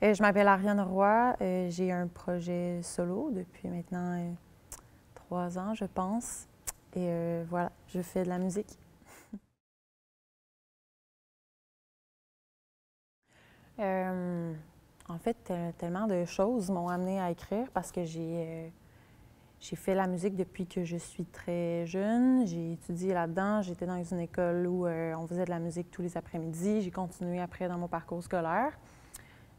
Je m'appelle Ariane Roy. J'ai un projet solo depuis maintenant 3 ans, je pense. Et voilà, je fais de la musique. Euh, En fait, tellement de choses m'ont amené à écrire parce que j'ai fait la musique depuis que je suis très jeune. J'ai étudié là-dedans. J'étais dans une école où on faisait de la musique tous les après-midi. J'ai continué après dans mon parcours scolaire,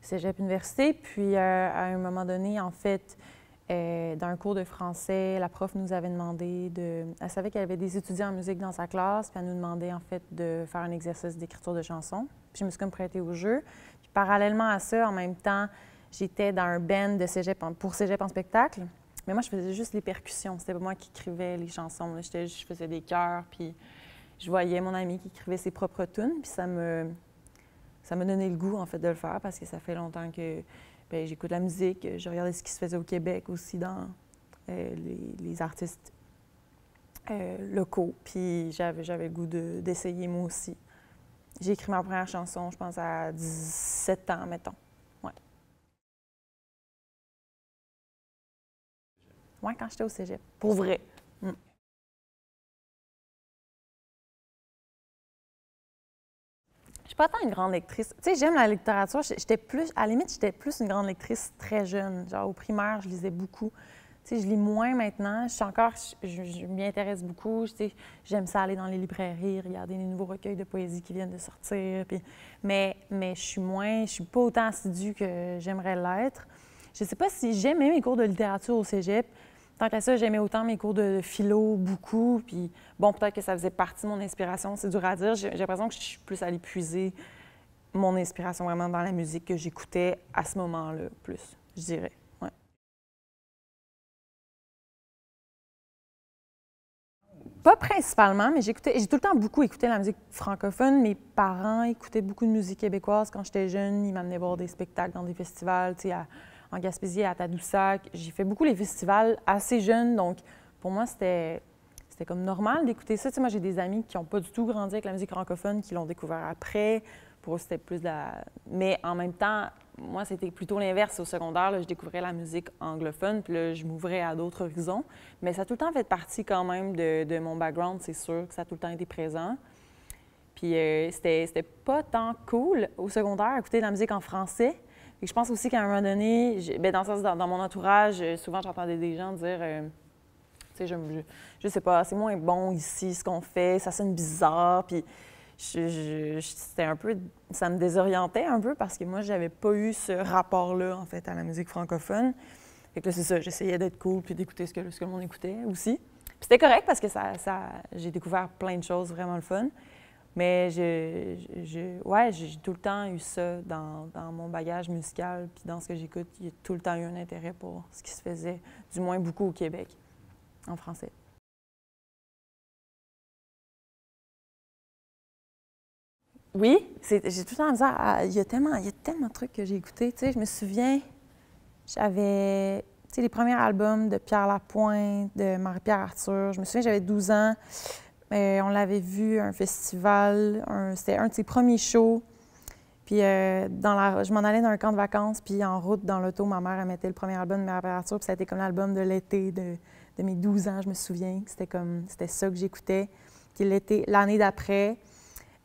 cégep université. Puis à un moment donné, en fait, dans un cours de français, la prof nous avait demandé de... Elle savait qu'elle avait des étudiants en musique dans sa classe, puis elle nous demandait en fait de faire un exercice d'écriture de chansons. Puis je me suis comme prêtée au jeu. Puis parallèlement à ça, en même temps, j'étais dans un band de cégep pour cégep en spectacle. Mais moi, je faisais juste les percussions. C'était pas moi qui écrivais les chansons. Je faisais des chœurs, puis je voyais mon ami qui écrivait ses propres tunes, puis ça m'a donné le goût, en fait, de le faire parce que ça fait longtemps que j'écoute la musique. Je regardais ce qui se faisait au Québec aussi dans les artistes locaux. Puis j'avais le goût d'essayer moi aussi. J'ai écrit ma première chanson, je pense, à 17 ans, mettons. Ouais. Ouais, quand j'étais au cégep. Pour vrai. Mm. Je suis pas tant une grande lectrice. Tu sais, j'aime la littérature. J'étais plus, à la limite, j'étais plus une grande lectrice très jeune. Genre, au primaire, je lisais beaucoup. Tu sais, je lis moins maintenant. Je m'y intéresse beaucoup. Tu sais, j'aime ça aller dans les librairies, regarder les nouveaux recueils de poésie qui viennent de sortir. Mais je suis pas autant assidue que j'aimerais l'être. Je sais pas si j'aimais mes cours de littérature au cégep. Tant qu'à ça, j'aimais autant mes cours de philo, beaucoup. Puis bon, peut-être que ça faisait partie de mon inspiration, c'est dur à dire. J'ai l'impression que je suis plus allée puiser mon inspiration vraiment dans la musique que j'écoutais à ce moment-là, plus, je dirais. Ouais. Pas principalement, mais j'ai tout le temps beaucoup écouté la musique francophone. Mes parents écoutaient beaucoup de musique québécoise quand j'étais jeune. Ils m'amenaient voir des spectacles dans des festivals, tu sais, en Gaspésie, à Tadoussac. J'ai fait beaucoup les festivals assez jeune, donc pour moi, c'était comme normal d'écouter ça. Tu sais, moi, j'ai des amis qui n'ont pas du tout grandi avec la musique francophone, qui l'ont découvert après. Pour eux, c'était plus de la... Mais en même temps, moi, c'était plutôt l'inverse. Au secondaire, là, je découvrais la musique anglophone, puis là, je m'ouvrais à d'autres horizons. Mais ça a tout le temps fait partie quand même de mon background, c'est sûr que ça a tout le temps été présent. Puis c'était pas tant cool au secondaire, écouter de la musique en français. Et je pense aussi qu'à un moment donné, dans mon entourage, souvent j'entendais des gens dire tu sais, je sais pas, c'est moins bon ici ce qu'on fait, ça sonne bizarre. Puis c'était un peu, ça me désorientait un peu parce que moi, j'avais pas eu ce rapport-là, en fait, à la musique francophone. Fait que là, c'est ça, j'essayais d'être cool puis d'écouter ce que le monde écoutait aussi. Puis c'était correct parce que j'ai découvert plein de choses vraiment le fun. Mais ouais, j'ai tout le temps eu ça dans mon bagage musical puis dans ce que j'écoute. Il y a tout le temps eu un intérêt pour ce qui se faisait, du moins beaucoup au Québec, en français. Oui, j'ai tout le temps misère il y a tellement de trucs que j'ai écoutés. Tu sais, je me souviens, j'avais, tu sais, les premiers albums de Pierre Lapointe, de Marie-Pierre Arthur. Je me souviens, j'avais 12 ans. On l'avait vu à un festival. C'était un de ses premiers shows. Puis je m'en allais dans un camp de vacances, puis en route, dans l'auto, ma mère, elle mettait le premier album de Marie-Pierre Arthur, puis ça a été comme l'album de l'été de mes 12 ans, je me souviens. C'était ça que j'écoutais. Puis l'année d'après,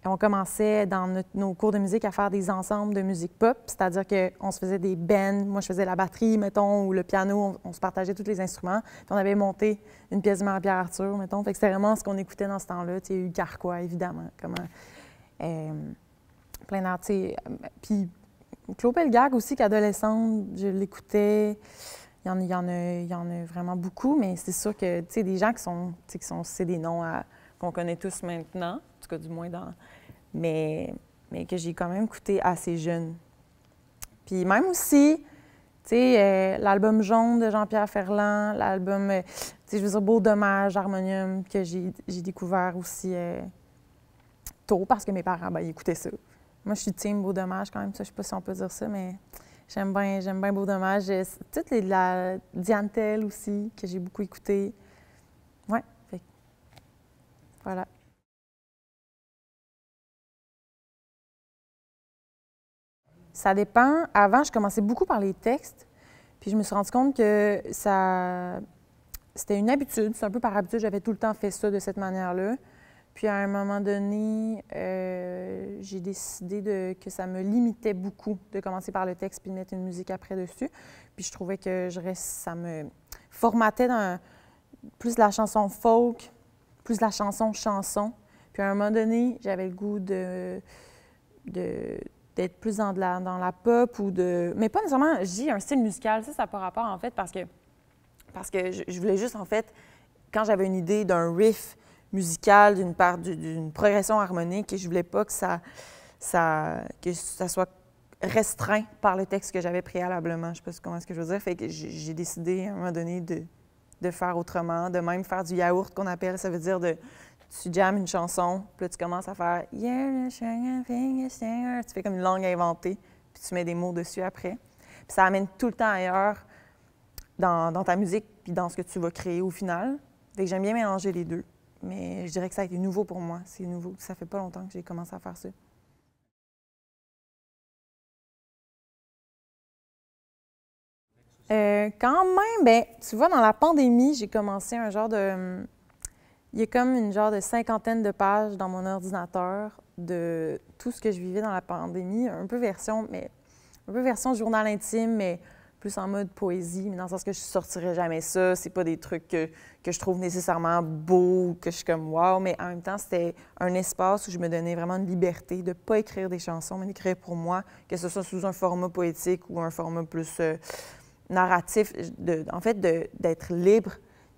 on commençait dans nos cours de musique à faire des ensembles de musique pop, c'est-à-dire qu'on se faisait des bands. Moi, je faisais la batterie, mettons, ou le piano. On se partageait tous les instruments. Puis on avait monté une pièce de Marie-Pierre Arthur, mettons. Fait que c'était vraiment ce qu'on écoutait dans ce temps-là. Tu sais, il y a eu Carquois, évidemment. Plein d'art, tu sais. Puis Claude Pelgag aussi, qu'adolescente, je l'écoutais. Il y en a vraiment beaucoup, mais c'est sûr que, tu sais, des gens c'est des noms qu'on connaît tous maintenant, en tout cas, du moins mais que j'ai quand même écouté assez jeune. Puis même aussi, tu sais, l'album Jaune de Jean-Pierre Ferland, l'album, tu sais, je veux dire, Beau Dommage, Harmonium, que j'ai découvert aussi tôt parce que mes parents, ben, ils écoutaient ça. Moi, je suis team Beau Dommage quand même, ça, je sais pas si on peut dire ça, mais j'aime bien Beau Dommage. Toutes la Diane Tell aussi, que j'ai beaucoup écouté. Ouais, fait que voilà. Ça dépend. Avant, je commençais beaucoup par les textes, puis je me suis rendu compte que c'était une habitude. C'est un peu par habitude, j'avais tout le temps fait ça de cette manière-là. Puis à un moment donné, j'ai décidé que ça me limitait beaucoup de commencer par le texte puis de mettre une musique après dessus. Puis je trouvais que ça me formatait dans plus de la chanson folk, plus de la chanson. Puis à un moment donné, j'avais le goût d'être plus dans la pop ou de... Mais pas nécessairement, je dis un style musical, ça n'a pas rapport en fait parce que je voulais juste en fait, quand j'avais une idée d'un riff musical, d'une progression harmonique, et je voulais pas que ça soit restreint par le texte que j'avais préalablement. Je sais pas comment est-ce que je veux dire. Fait que j'ai décidé à un moment donné de faire autrement, de même faire du yaourt qu'on appelle, ça veut dire tu jammes une chanson, puis là, tu commences à faire « Yeah, tu fais comme une langue inventée, puis tu mets des mots dessus après. Puis ça amène tout le temps ailleurs dans ta musique, puis dans ce que tu vas créer au final. Fait que j'aime bien mélanger les deux, mais je dirais que ça a été nouveau pour moi. C'est nouveau, ça fait pas longtemps que j'ai commencé à faire ça. Quand même, ben, tu vois, dans la pandémie, j'ai commencé un genre de... Il y a comme une genre de 50aine de pages dans mon ordinateur de tout ce que je vivais dans la pandémie, un peu version journal intime, mais plus en mode poésie, mais dans le sens que je sortirais jamais ça. C'est pas des trucs que je trouve nécessairement beaux, que je suis comme wow, mais en même temps, c'était un espace où je me donnais vraiment une liberté de ne pas écrire des chansons, mais d'écrire pour moi, que ce soit sous un format poétique ou un format plus narratif, en fait, d'être libre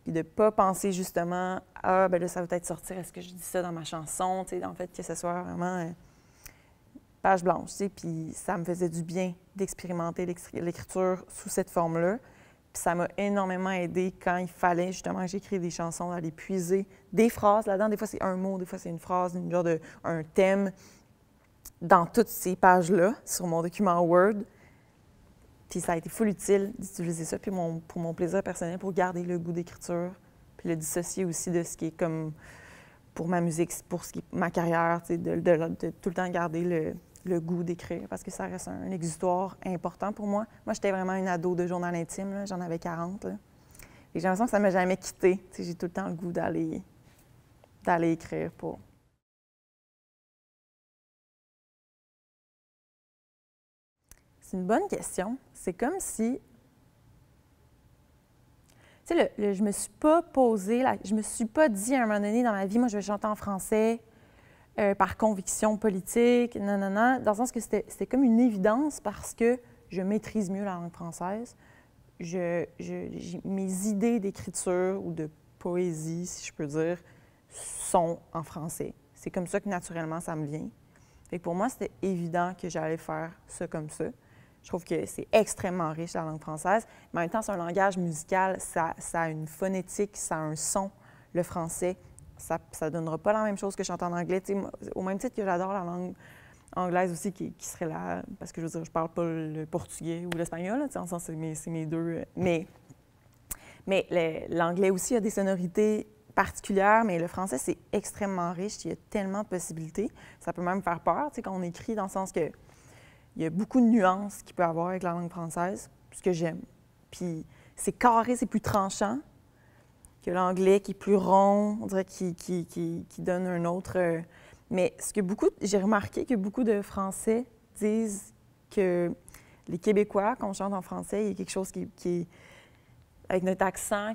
puis de ne pas penser justement « Ah, ben là, ça va peut-être sortir, est-ce que je dis ça dans ma chanson? » Tu sais, en fait, que ce soit vraiment page blanche, tu sais, puis ça me faisait du bien d'expérimenter l'écriture sous cette forme-là. Puis ça m'a énormément aidé quand il fallait justement que j'écrive des chansons, d'aller puiser des phrases là-dedans. Des fois, c'est un mot, des fois, c'est une phrase, un thème dans toutes ces pages-là sur mon document Word. Puis ça a été full utile d'utiliser ça, puis pour mon plaisir personnel, pour garder le goût d'écriture, puis le dissocier aussi de ce qui est comme pour ma musique, pour ce qui est ma carrière, tu sais, de tout le temps garder le goût d'écrire, parce que ça reste un exutoire important pour moi. Moi, j'étais vraiment une ado de journal intime, j'en avais 40. Là. Et j'ai l'impression que ça ne m'a jamais quittée. Tu sais, j'ai tout le temps le goût d'aller écrire pour... C'est une bonne question. C'est comme si... Tu sais, je me suis pas posé, je me suis pas dit à un moment donné dans ma vie, moi, je vais chanter en français par conviction politique, non, dans le sens que c'était comme une évidence parce que je maîtrise mieux la langue française. Mes idées d'écriture ou de poésie, si je peux dire, sont en français. C'est comme ça que naturellement ça me vient. Fait que pour moi, c'était évident que j'allais faire ça comme ça. Je trouve que c'est extrêmement riche, la langue française. Mais en même temps, c'est un langage musical, ça a une phonétique, ça a un son, le français. Ça ne donnera pas la même chose que chanter en anglais. Tu sais, au même titre que j'adore la langue anglaise aussi, qui serait là, parce que je veux dire, je parle pas le portugais ou l'espagnol, en sens c'est mes deux. Mais l'anglais aussi a des sonorités particulières, mais le français, c'est extrêmement riche. Il y a tellement de possibilités. Ça peut même faire peur, tu sais, quand on écrit, dans le sens que il y a beaucoup de nuances qu'il peut y avoir avec la langue française, ce que j'aime. Puis c'est carré, c'est plus tranchant que l'anglais qui est plus rond, on dirait qui donne un autre... mais j'ai remarqué que beaucoup de Français disent que les Québécois, quand on chante en français, il y a quelque chose qui est avec notre accent,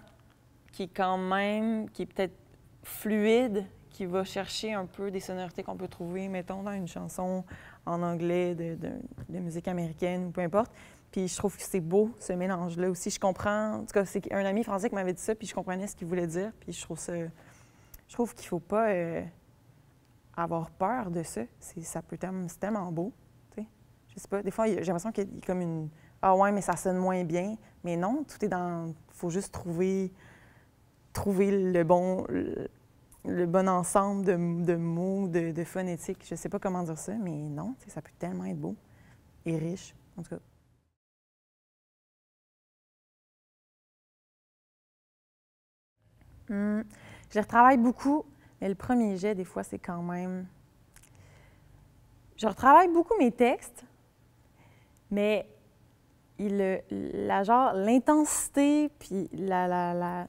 qui est peut-être fluide, qui va chercher un peu des sonorités qu'on peut trouver, mettons, dans une chanson en anglais de musique américaine ou peu importe. Puis je trouve que c'est beau, ce mélange-là aussi. Je comprends, en tout cas, c'est un ami français qui m'avait dit ça, puis je comprenais ce qu'il voulait dire. Puis je trouve qu'il ne faut pas avoir peur de ça. C'est tellement beau, tu sais. Je sais pas, des fois, j'ai l'impression qu'il y a comme une... Ah ouais, mais ça sonne moins bien. Mais non, tout est dans... Il faut juste trouver le bon ensemble de mots, de phonétique. Je ne sais pas comment dire ça, mais non, ça peut tellement être beau et riche, en tout cas. Je retravaille beaucoup, mais le premier jet, des fois, c'est quand même... Je retravaille beaucoup mes textes, Mais genre, l'intensité, puis je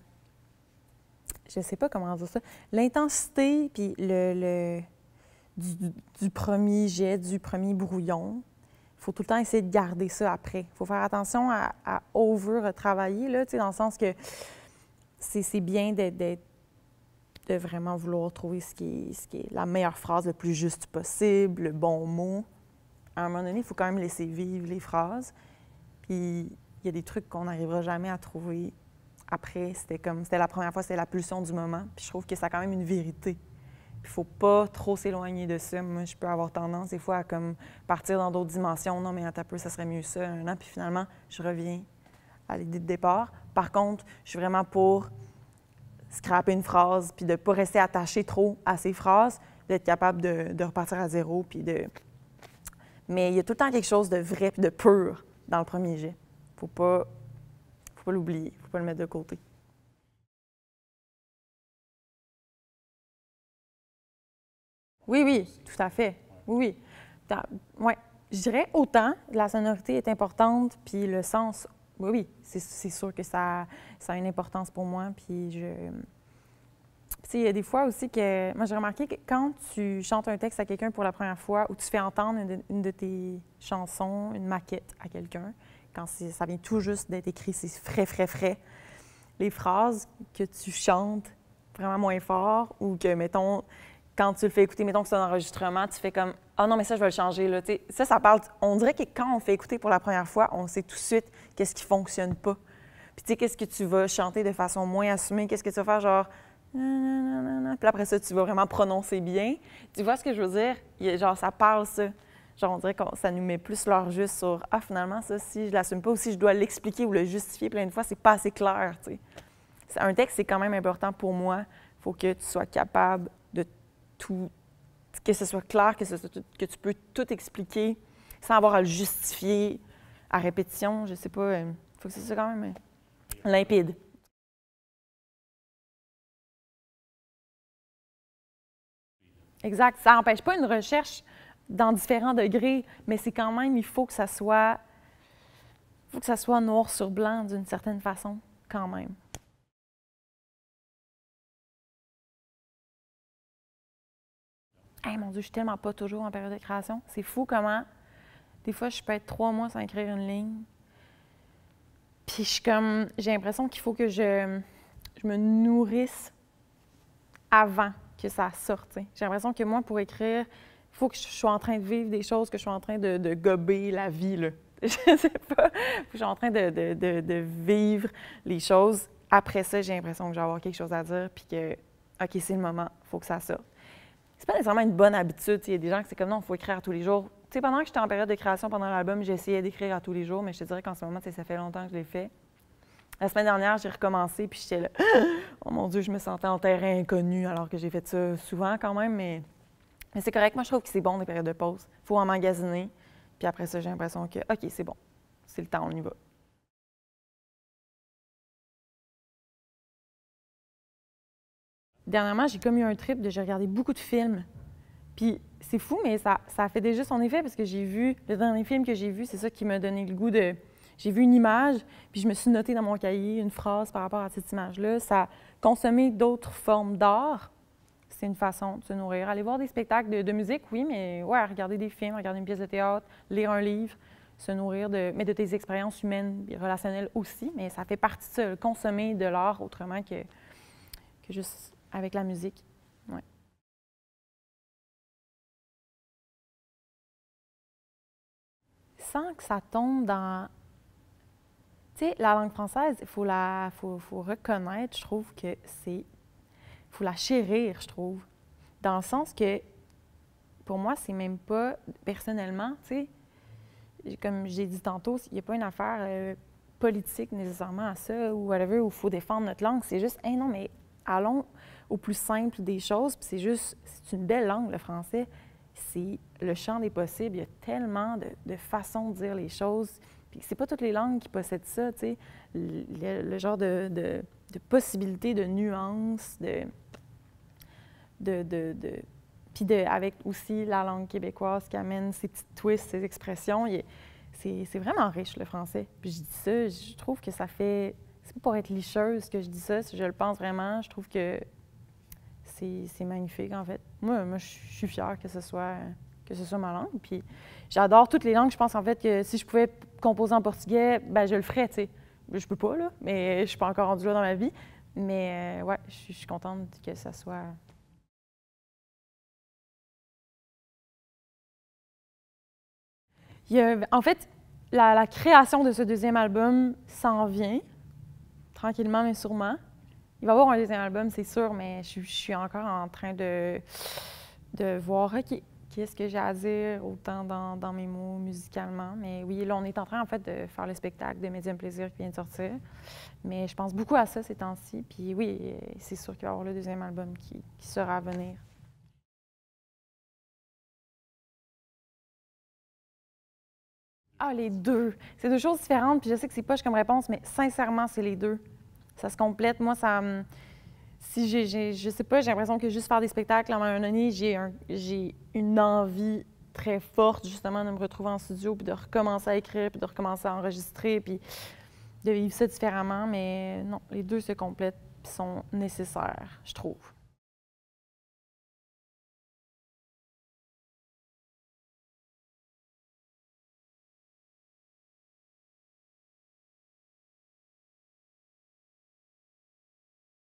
sais pas comment dire ça, l'intensité, puis du premier jet, du premier brouillon, il faut tout le temps essayer de garder ça après. Il faut faire attention à over-retravailler, là, tu sais, dans le sens que c'est bien de vraiment vouloir trouver ce qui est la meilleure phrase, le plus juste possible, le bon mot. À un moment donné, il faut quand même laisser vivre les phrases. Puis il y a des trucs qu'on n'arrivera jamais à trouver après. C'était la première fois, c'était la pulsion du moment. Puis je trouve que ça a quand même une vérité. Il ne faut pas trop s'éloigner de ça. Moi, je peux avoir tendance des fois à comme partir dans d'autres dimensions. Non, mais attends un peu, ça serait mieux ça, un an. Puis finalement, je reviens à l'idée de départ. Par contre, je suis vraiment pour scraper une phrase, puis de ne pas rester attaché trop à ces phrases, d'être capable de repartir à zéro, puis de... Mais il y a tout le temps quelque chose de vrai puis de pur dans le premier jet. Faut pas l'oublier, faut pas le mettre de côté. Oui, oui, tout à fait. Oui, oui. Ouais. Je dirais autant la sonorité est importante, puis le sens, oui, oui, c'est sûr que ça a une importance pour moi, puis il y a des fois aussi que... Moi, j'ai remarqué que quand tu chantes un texte à quelqu'un pour la première fois ou tu fais entendre une de tes chansons, une maquette à quelqu'un, quand ça vient tout juste d'être écrit, c'est frais, frais, frais, les phrases que tu chantes vraiment moins fort ou que, mettons, quand tu le fais écouter, mettons que c'est un enregistrement, tu fais comme « Ah non, mais ça, je vais le changer. » là. Ça parle... On dirait que quand on fait écouter pour la première fois, on sait tout de suite qu'est-ce qui ne fonctionne pas. Puis tu sais, qu'est-ce que tu vas chanter de façon moins assumée, qu'est-ce que tu vas faire, genre... Puis après ça, tu vas vraiment prononcer bien. Tu vois ce que je veux dire? Genre, ça parle, ça. Genre, on dirait que ça nous met plus l'heure juste sur « Ah, finalement, ça, si je l'assume pas ou si je dois l'expliquer ou le justifier plein de fois, c'est pas assez clair, tu sais. » Un texte, c'est quand même important pour moi. Il faut que tu sois capable de tout... Que ce soit clair, que tu peux tout expliquer sans avoir à le justifier à répétition. Je sais pas, il faut que ce soit quand même limpide. Exact. Ça n'empêche pas une recherche dans différents degrés, mais c'est quand même, il faut que ça soit noir sur blanc d'une certaine façon, quand même. Hey, mon Dieu, je suis tellement pas toujours en période de création. C'est fou comment, des fois, je peux être 3 mois sans écrire une ligne. Puis j'ai l'impression qu'il faut que je me nourrisse avant que ça sorte. J'ai l'impression que moi, pour écrire, il faut que je sois en train de vivre des choses, que je sois en train de gober la vie, là. Je sais pas. Je suis en train de vivre les choses. Après ça, j'ai l'impression que je vais avoir quelque chose à dire, puis que, OK, c'est le moment, il faut que ça sorte. C'est pas nécessairement une bonne habitude. Il y a des gens qui c'est comme non, il faut écrire à tous les jours. Tu sais, pendant que j'étais en période de création, pendant l'album, j'essayais d'écrire à tous les jours, mais je te dirais qu'en ce moment, ça fait longtemps que je l'ai fait. La semaine dernière, j'ai recommencé, puis j'étais là, oh mon Dieu, je me sentais en terrain inconnu, alors que j'ai fait ça souvent quand même, mais c'est correct. Moi, je trouve que c'est bon des périodes de pause. Il faut emmagasiner, puis après ça, j'ai l'impression que, OK, c'est bon, c'est le temps, on y va. Dernièrement, j'ai comme eu un trip j'ai regardé beaucoup de films. Puis c'est fou, mais ça a fait déjà son effet parce que le dernier film que j'ai vu, c'est ça qui m'a donné le goût de... J'ai vu une image, puis je me suis notée dans mon cahier une phrase par rapport à cette image-là. Ça, consommer d'autres formes d'art, c'est une façon de se nourrir. Aller voir des spectacles de musique, oui, mais ouais, regarder des films, regarder une pièce de théâtre, lire un livre, se nourrir mais de tes expériences humaines et relationnelles aussi, mais ça fait partie de ça, consommer de l'art autrement que juste avec la musique. Ouais. Sans que ça tombe dans... Tu sais, la langue française, il faut reconnaître, je trouve que c'est... Il faut la chérir, je trouve. Dans le sens que, pour moi, c'est même pas... Personnellement, tu sais, comme j'ai dit tantôt, il n'y a pas une affaire politique nécessairement à ça, ou whatever, où il faut défendre notre langue. C'est juste, hey, non, mais allons au plus simple des choses, puis c'est une belle langue, le français. C'est le champ des possibles. Il y a tellement de façons de dire les choses. Puis c'est pas toutes les langues qui possèdent ça, tu sais. Le genre de possibilités, de nuances, puis avec aussi la langue québécoise qui amène ses petits twists, ses expressions. c'est vraiment riche, le français. Puis je dis ça, je trouve que ça fait... C'est pas pour être licheuse que je dis ça, je le pense vraiment. Je trouve que c'est magnifique, en fait. Moi, je suis fière que ce soit ma langue. Puis j'adore toutes les langues. Je pense, en fait, que si je pouvais composer en portugais, ben je le ferais, tu sais. Je peux pas, là, mais je suis pas encore rendue là dans ma vie. Mais ouais, je suis contente que ça soit... En fait, la création de ce deuxième album s'en vient, tranquillement mais sûrement. Il va y avoir un deuxième album, c'est sûr, mais je suis encore en train de voir, OK, qu'est-ce que j'ai à dire, autant dans mes mots, musicalement. Mais oui, là, on est en train, en fait, de faire le spectacle de Médium Plaisir qui vient de sortir. Mais je pense beaucoup à ça ces temps-ci. Puis oui, c'est sûr qu'il va y avoir le deuxième album qui sera à venir. Ah, les deux. C'est deux choses différentes, puis je sais que c'est poche comme réponse, mais sincèrement, c'est les deux. Ça se complète. Moi, ça si je sais pas, j'ai l'impression que juste faire des spectacles, à un moment donné, j'ai une envie très forte, justement, de me retrouver en studio, puis de recommencer à écrire, puis de recommencer à enregistrer, puis de vivre ça différemment. Mais non, les deux se complètent, puis sont nécessaires, je trouve.